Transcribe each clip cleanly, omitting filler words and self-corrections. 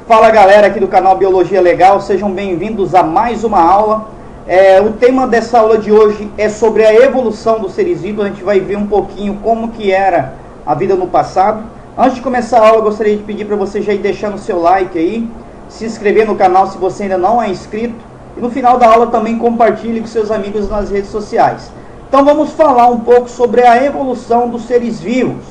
Fala galera aqui do canal Biologia Legal, sejam bem-vindos a mais uma aula. O tema dessa aula de hoje é sobre a evolução dos seres vivos. A gente vai ver um pouquinho como que era a vida no passado. Antes de começar a aula, eu gostaria de pedir para você já ir deixando o seu like aí, se inscrever no canal se você ainda não é inscrito, e no final da aula também compartilhe com seus amigos nas redes sociais. Então vamos falar um pouco sobre a evolução dos seres vivos.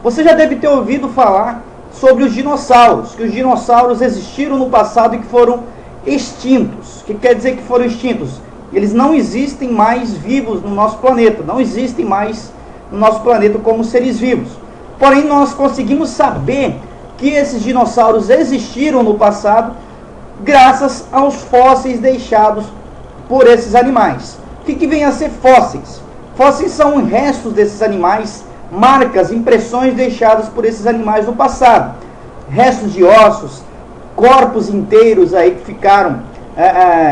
Você já deve ter ouvido falar sobre os dinossauros, que os dinossauros existiram no passado e que foram extintos. O que quer dizer que foram extintos? Eles não existem mais vivos no nosso planeta, não existem mais no nosso planeta como seres vivos. Porém, nós conseguimos saber que esses dinossauros existiram no passado graças aos fósseis deixados por esses animais. O que vem a ser fósseis? Fósseis são restos desses animais, marcas, impressões deixadas por esses animais no passado. Restos de ossos, corpos inteiros aí que ficaram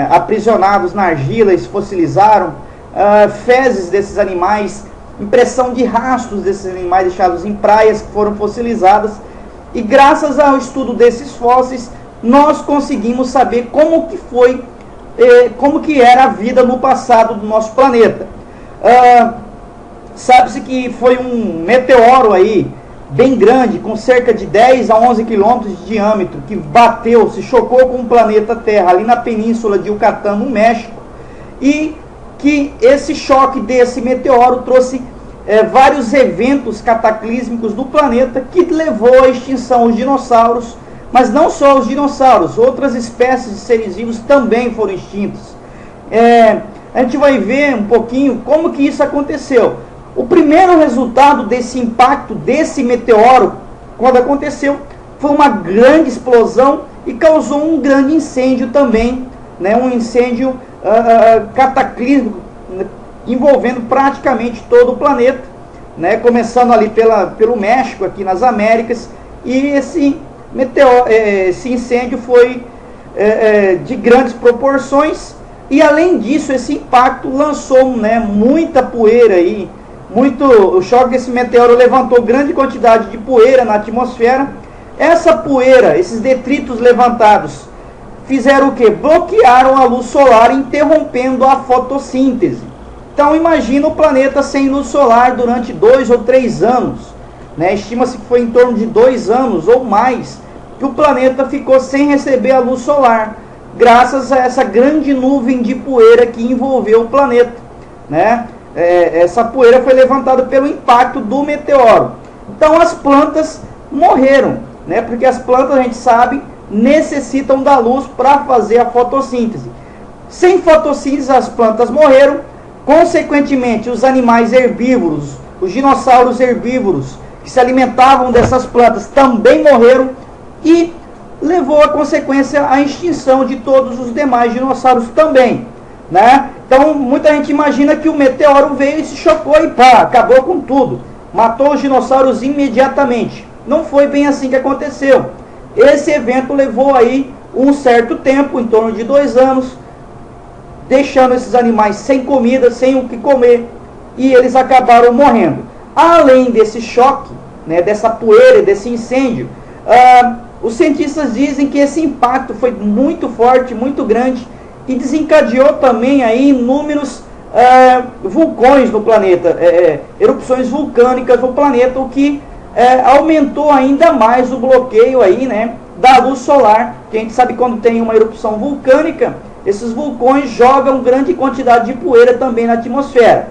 aprisionados na argila e se fossilizaram, fezes desses animais, impressão de rastros desses animais deixados em praias que foram fossilizadas. E graças ao estudo desses fósseis, nós conseguimos saber como que era a vida no passado do nosso planeta. Sabe-se que foi um meteoro aí, bem grande, com cerca de 10 a 11 quilômetros de diâmetro, que bateu, se chocou com o planeta Terra, ali na península de Yucatán, no México, e que esse choque desse meteoro trouxe vários eventos cataclísmicos do planeta, que levou à extinção os dinossauros, mas não só os dinossauros, outras espécies de seres vivos também foram extintos. A gente vai ver um pouquinho como que isso aconteceu. O primeiro resultado desse impacto, desse meteoro, quando aconteceu, foi uma grande explosão e causou um grande incêndio também, né? Um incêndio cataclísmico, envolvendo praticamente todo o planeta, né? Começando ali pelo México, aqui nas Américas, e esse incêndio foi de grandes proporções, e além disso, esse impacto lançou, né, muita poeira aí. O choque desse meteoro levantou grande quantidade de poeira na atmosfera. Essa poeira, esses detritos levantados, fizeram o quê? Bloquearam a luz solar, interrompendo a fotossíntese. Então imagina o planeta sem luz solar durante 2 ou 3 anos, né? Estima-se que foi em torno de 2 anos ou mais que o planeta ficou sem receber a luz solar, graças a essa grande nuvem de poeira que envolveu o planeta, né? Essa poeira foi levantada pelo impacto do meteoro. Então as plantas morreram, né? Porque as plantas, a gente sabe, necessitam da luz para fazer a fotossíntese. Sem fotossíntese as plantas morreram. Consequentemente, os animais herbívoros, os dinossauros herbívoros que se alimentavam dessas plantas também morreram, e levou a consequência à extinção de todos os demais dinossauros também, né? Então muita gente imagina que o meteoro veio e se chocou e pá, acabou com tudo, matou os dinossauros imediatamente. Não foi bem assim que aconteceu. Esse evento levou aí um certo tempo, em torno de 2 anos, deixando esses animais sem comida, sem o que comer, e eles acabaram morrendo. Além desse choque, né, dessa poeira, desse incêndio, os cientistas dizem que esse impacto foi muito forte, muito grande, e desencadeou também aí inúmeros vulcões no planeta, erupções vulcânicas no planeta, o que aumentou ainda mais o bloqueio aí, né, da luz solar. Que a gente sabe, quando tem uma erupção vulcânica, esses vulcões jogam grande quantidade de poeira também na atmosfera,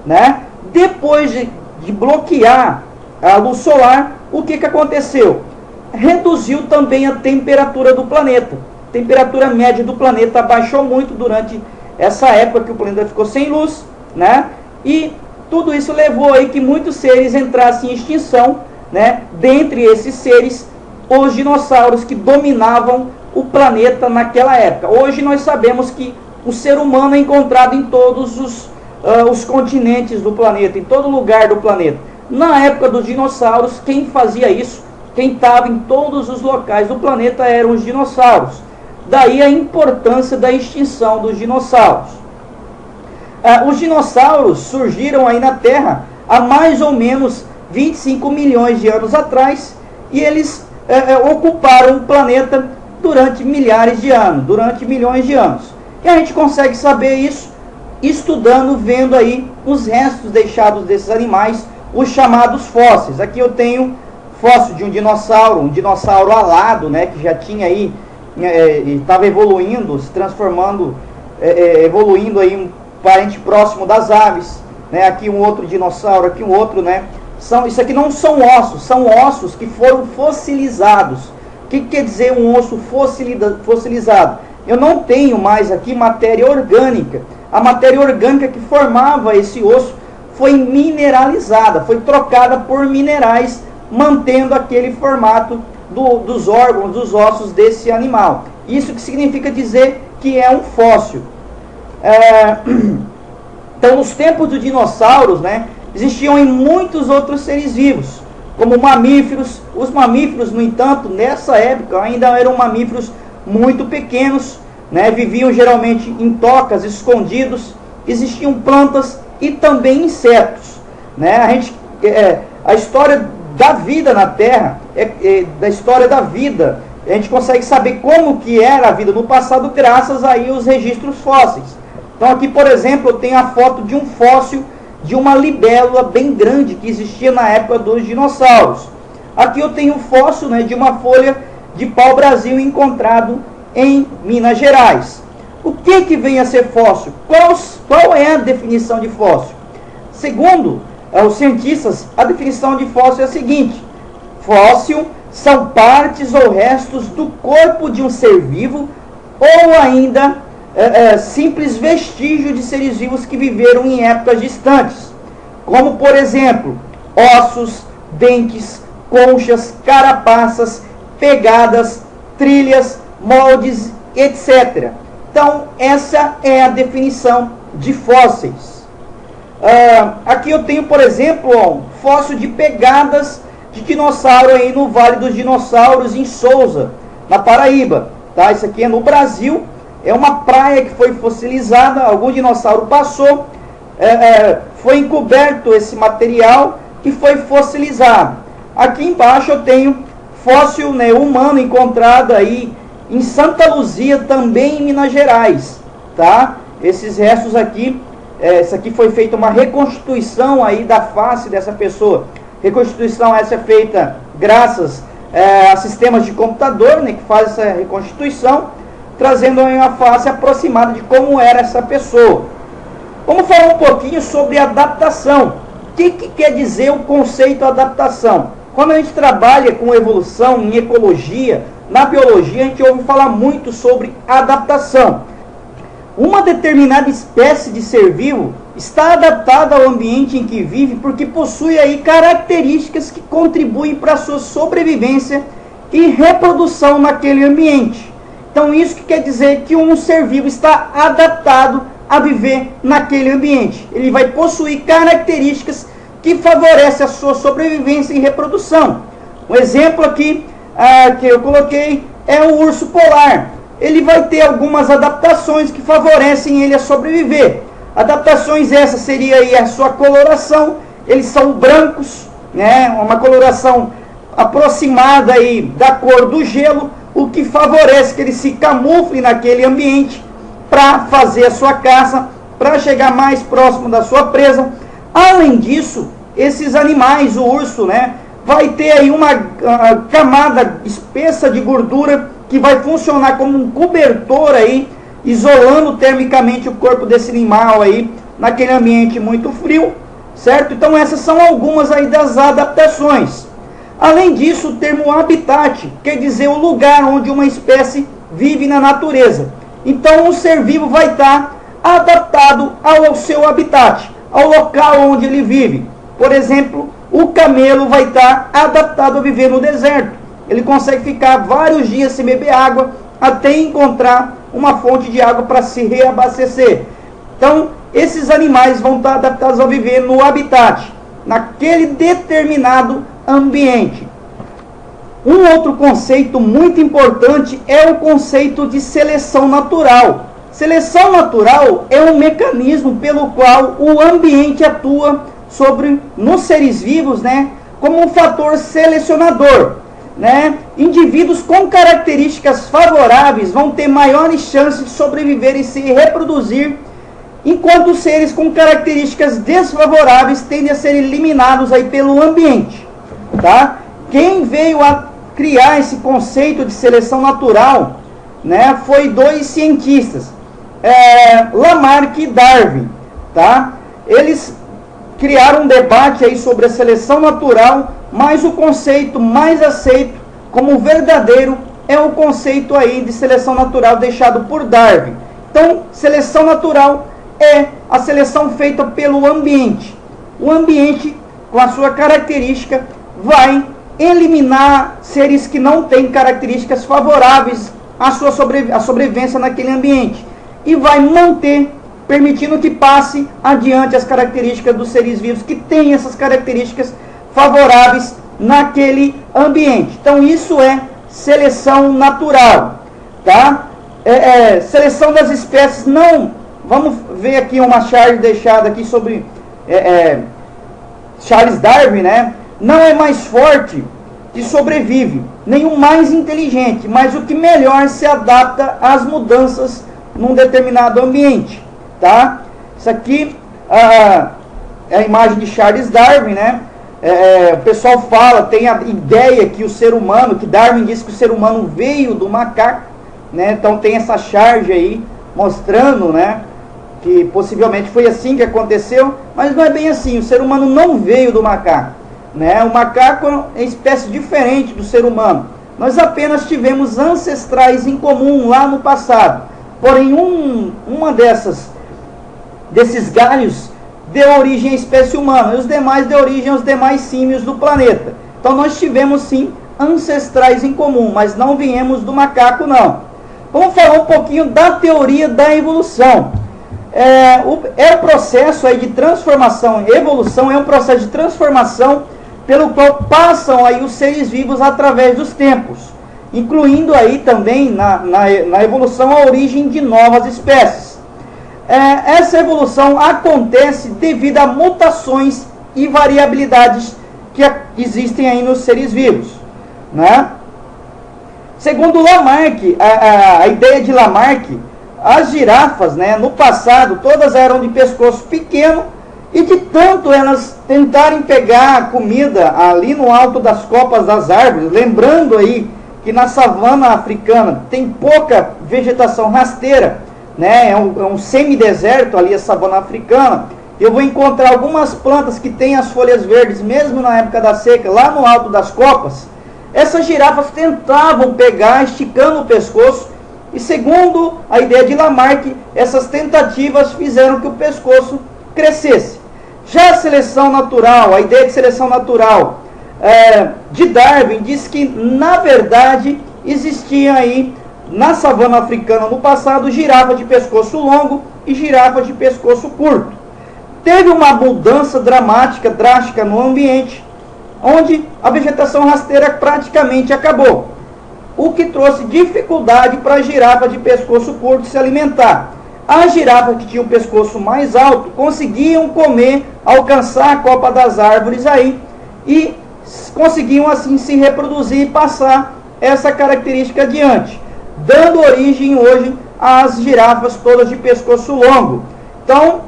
né? Depois de bloquear a luz solar, o que aconteceu? Reduziu também a temperatura do planeta. A temperatura média do planeta abaixou muito durante essa época que o planeta ficou sem luz, né? E tudo isso levou aí que muitos seres entrassem em extinção, né? Dentre esses seres, os dinossauros, que dominavam o planeta naquela época. Hoje nós sabemos que o ser humano é encontrado em todos os continentes do planeta, em todo lugar do planeta. Na época dos dinossauros, quem fazia isso, quem estava em todos os locais do planeta, eram os dinossauros. Daí a importância da extinção dos dinossauros. Os dinossauros surgiram aí na Terra há mais ou menos 25 milhões de anos atrás, e eles ocuparam o planeta durante milhares de anos, durante milhões de anos. E a gente consegue saber isso estudando, vendo aí os restos deixados desses animais, os chamados fósseis. Aqui eu tenho fóssil de um dinossauro alado, né, que já tinha aí, estava evoluindo, se transformando, evoluindo aí um parente próximo das aves, né? Aqui um outro dinossauro, aqui um outro, né? Isso aqui não são ossos, são ossos que foram fossilizados. O que quer dizer um osso fossilizado? Eu não tenho mais aqui matéria orgânica. A matéria orgânica que formava esse osso foi mineralizada, foi trocada por minerais, mantendo aquele formato dos órgãos, dos ossos desse animal. Isso que significa dizer que é um fóssil. Então, nos tempos dos dinossauros, né, existiam em muitos outros seres vivos, como mamíferos. Os mamíferos, no entanto, nessa época ainda eram mamíferos muito pequenos, né, viviam geralmente em tocas, escondidos. Existiam plantas e também insetos, né? A história da vida na Terra, da história da vida, a gente consegue saber como que era a vida no passado graças aí aos registros fósseis. Então aqui, por exemplo, eu tenho a foto de um fóssil de uma libélula bem grande que existia na época dos dinossauros. Aqui eu tenho um fóssil, né, de uma folha de pau-brasil encontrado em Minas Gerais. O que vem a ser fóssil? Qual é a definição de fóssil? Segundo os cientistas, a definição de fóssil é a seguinte: fóssil são partes ou restos do corpo de um ser vivo ou ainda simples vestígio de seres vivos que viveram em épocas distantes, como por exemplo, ossos, dentes, conchas, carapaças, pegadas, trilhas, moldes, etc. Então, essa é a definição de fósseis. Aqui eu tenho, por exemplo, um fóssil de pegadas de dinossauro aí no Vale dos Dinossauros, em Souza, na Paraíba. Tá? Isso aqui é no Brasil. É uma praia que foi fossilizada, algum dinossauro passou, foi encoberto esse material e foi fossilizado. Aqui embaixo eu tenho fóssil, né, humano encontrado aí em Santa Luzia, também em Minas Gerais. Tá? Esses restos aqui, isso aqui foi feita uma reconstituição aí da face dessa pessoa. Reconstituição essa é feita graças a sistemas de computador, né, que faz essa reconstituição, trazendo uma face aproximada de como era essa pessoa. Vamos falar um pouquinho sobre adaptação. O que quer dizer o conceito adaptação? Quando a gente trabalha com evolução em ecologia, na biologia, a gente ouve falar muito sobre adaptação. Uma determinada espécie de ser vivo está adaptada ao ambiente em que vive porque possui aí características que contribuem para a sua sobrevivência e reprodução naquele ambiente. Então isso que quer dizer que um ser vivo está adaptado a viver naquele ambiente. Ele vai possuir características que favorecem a sua sobrevivência e reprodução. Um exemplo aqui que eu coloquei é o urso polar. Ele vai ter algumas adaptações que favorecem ele a sobreviver. Adaptações essas seria aí a sua coloração. Eles são brancos, né? Uma coloração aproximada aí da cor do gelo, o que favorece que ele se camufle naquele ambiente para fazer a sua caça, para chegar mais próximo da sua presa. Além disso, esses animais, o urso, né, vai ter aí uma camada espessa de gordura que vai funcionar como um cobertor aí, isolando termicamente o corpo desse animal aí naquele ambiente muito frio, certo? Então essas são algumas aí das adaptações. Além disso, o termo habitat quer dizer o lugar onde uma espécie vive na natureza. Então, um ser vivo vai estar adaptado ao seu habitat, ao local onde ele vive. Por exemplo, o camelo vai estar adaptado a viver no deserto. Ele consegue ficar vários dias sem beber água até encontrar uma fonte de água para se reabastecer. Então, esses animais vão estar adaptados a viver no habitat, naquele determinado ambiente. Um outro conceito muito importante é o conceito de seleção natural. Seleção natural é um mecanismo pelo qual o ambiente atua nos seres vivos, né, como um fator selecionador. né, indivíduos com características favoráveis vão ter maiores chances de sobreviver e se reproduzir, enquanto seres com características desfavoráveis tendem a ser eliminados aí pelo ambiente, tá? Quem veio a criar esse conceito de seleção natural, né, foi dois cientistas, Lamarck e Darwin, tá? Eles criaram um debate aí sobre a seleção natural, mas o conceito mais aceito como verdadeiro é o conceito aí de seleção natural deixado por Darwin. Então, seleção natural é a seleção feita pelo ambiente. O ambiente, com a sua característica, vai eliminar seres que não têm características favoráveis à sua sobrevivência naquele ambiente e vai manter, permitindo que passe adiante as características dos seres vivos que têm essas características favoráveis naquele ambiente. Então isso é seleção natural, tá? Seleção das espécies não. Vamos ver aqui uma charge deixada aqui sobre Charles Darwin, né? Não é mais forte que sobrevive, nem o mais inteligente, mas o que melhor se adapta às mudanças num determinado ambiente, tá? Isso aqui é a imagem de Charles Darwin, né? O pessoal fala, tem a ideia que o ser humano, que Darwin disse que o ser humano veio do macaco, né? Então tem essa charge aí mostrando, né, que possivelmente foi assim que aconteceu, mas não é bem assim. O ser humano não veio do macaco, né? O macaco é uma espécie diferente do ser humano. Nós apenas tivemos ancestrais em comum lá no passado. Porém, uma desses galhos deu origem à espécie humana, e os demais deu origem aos demais símios do planeta. Então nós tivemos sim ancestrais em comum, mas não viemos do macaco, não. Vamos falar um pouquinho da teoria da evolução. O processo aí de transformação, evolução é um processo de transformação pelo qual passam aí os seres vivos através dos tempos, incluindo aí também na evolução a origem de novas espécies. Essa evolução acontece devido a mutações e variabilidades que existem aí nos seres vivos, né? Segundo Lamarck, a ideia de Lamarck, as girafas, né, no passado, todas eram de pescoço pequeno, e de tanto elas tentarem pegar comida ali no alto das copas das árvores, lembrando aí que na savana africana tem pouca vegetação rasteira, né, é um semideserto ali a savana africana. Eu vou encontrar algumas plantas que têm as folhas verdes, mesmo na época da seca, lá no alto das copas. Essas girafas tentavam pegar, esticando o pescoço, e segundo a ideia de Lamarck, essas tentativas fizeram que o pescoço crescesse. Já a seleção natural, a ideia de seleção natural de Darwin, diz que, na verdade, existia aí, na savana africana no passado, girafa de pescoço longo e girafa de pescoço curto. Teve uma mudança drástica no ambiente, onde a vegetação rasteira praticamente acabou, o que trouxe dificuldade para a girafa de pescoço curto se alimentar. As girafas que tinham o pescoço mais alto conseguiam comer, alcançar a copa das árvores aí, e conseguiam assim se reproduzir e passar essa característica adiante, dando origem hoje às girafas todas de pescoço longo. Então,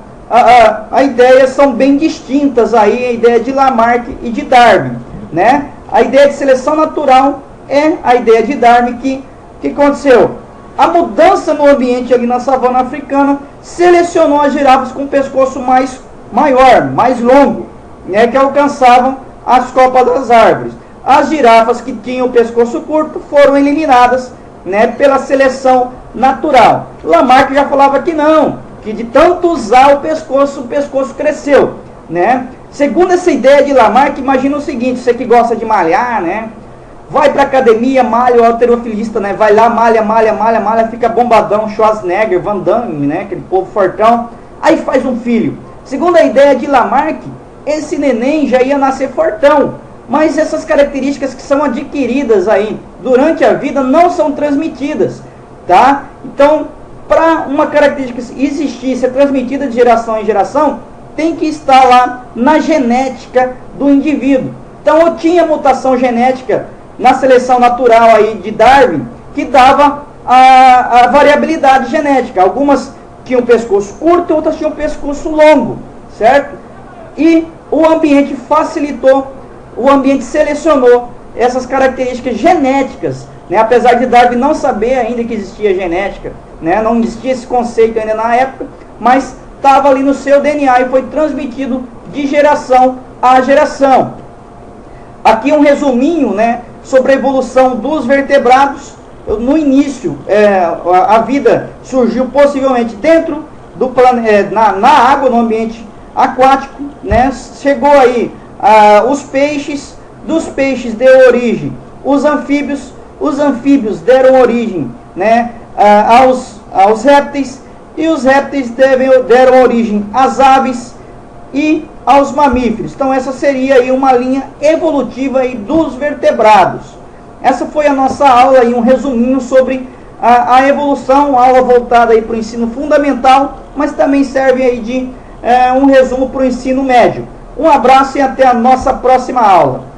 a ideias são bem distintas aí, a ideia de Lamarck e de Darwin, né? A ideia de seleção natural é a ideia de Darwin que aconteceu? A mudança no ambiente ali na savana africana selecionou as girafas com pescoço maior, mais longo, né, que alcançavam as copas das árvores. As girafas que tinham o pescoço curto foram eliminadas, né, pela seleção natural. Lamarck já falava que não, que de tanto usar o pescoço cresceu, né? Segundo essa ideia de Lamarck, imagina o seguinte: você que gosta de malhar, né? Vai pra academia, malha, o halterofilista, né? Vai lá, malha, fica bombadão, Schwarzenegger, Van Damme, né? Aquele povo fortão. Aí faz um filho. Segundo a ideia de Lamarck, esse neném já ia nascer fortão. Mas essas características que são adquiridas aí durante a vida não são transmitidas, tá? Então, para uma característica existir, ser transmitida de geração em geração, tem que estar lá na genética do indivíduo. Então, eu tinha mutação genética na seleção natural aí de Darwin, que dava a variabilidade genética. Algumas tinham pescoço curto, outras tinham pescoço longo, certo? E o ambiente facilitou, o ambiente selecionou essas características genéticas, né? Apesar de Darwin não saber ainda que existia genética, né? Não existia esse conceito ainda na época, mas estava ali no seu DNA e foi transmitido de geração a geração. Aqui um resuminho, né, sobre a evolução dos vertebrados. No início, a vida surgiu possivelmente dentro do planeta, na água, no ambiente aquático, né? Chegou aí os peixes, dos peixes deu origem os anfíbios deram origem, né, aos répteis, e os répteis deram origem às aves e aos mamíferos. Então essa seria aí uma linha evolutiva aí dos vertebrados. Essa foi a nossa aula aí, um resuminho sobre a evolução, aula voltada aí para o ensino fundamental, mas também serve aí de um resumo para o ensino médio. Um abraço e até a nossa próxima aula.